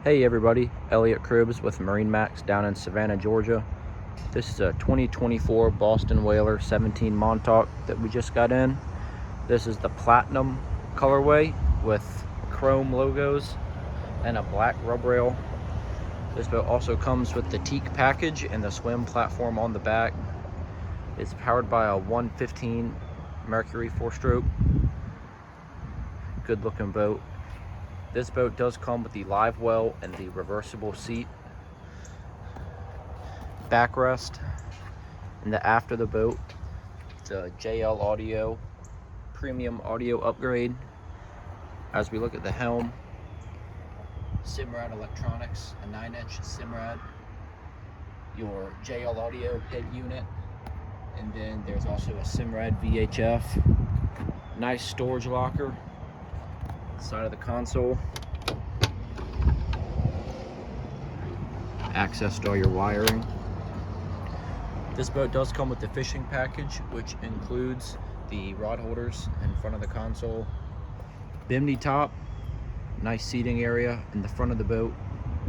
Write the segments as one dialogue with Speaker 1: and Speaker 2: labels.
Speaker 1: Hey everybody, Elliot Cribbs with MarineMax down in Savannah, Georgia. This is a 2024 Boston Whaler 17 Montauk that we just got in. This is the Platinum colorway with chrome logos and a black rub rail. This boat also comes with the teak package and the swim platform on the back. It's powered by a 115 Mercury 4-stroke. Good looking boat. This boat does come with the live well and the reversible seat, backrest, and the aft of the boat. It's a JL Audio premium audio upgrade. As we look at the helm, Simrad electronics, a 9-inch Simrad, your JL Audio head unit, and then there's also a Simrad VHF. Nice storage locker. Side of the console, access to all your wiring. This boat does come with the fishing package, which includes the rod holders in front of the console, bimini top, nice seating area in the front of the boat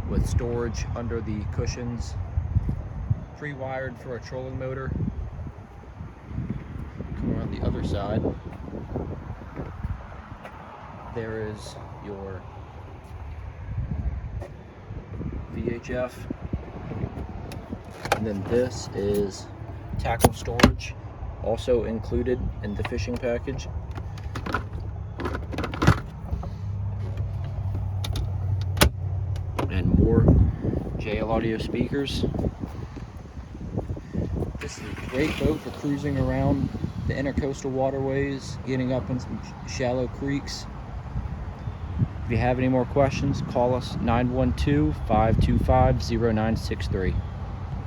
Speaker 1: with storage under the cushions, pre-wired for a trolling motor. Come around the other side. There is your VHF, and then this is tackle storage, also included in the fishing package. And more JL Audio speakers. This is a great boat for cruising around the intercoastal waterways, getting up in some shallow creeks. If you have any more questions, call us 912-525-0963.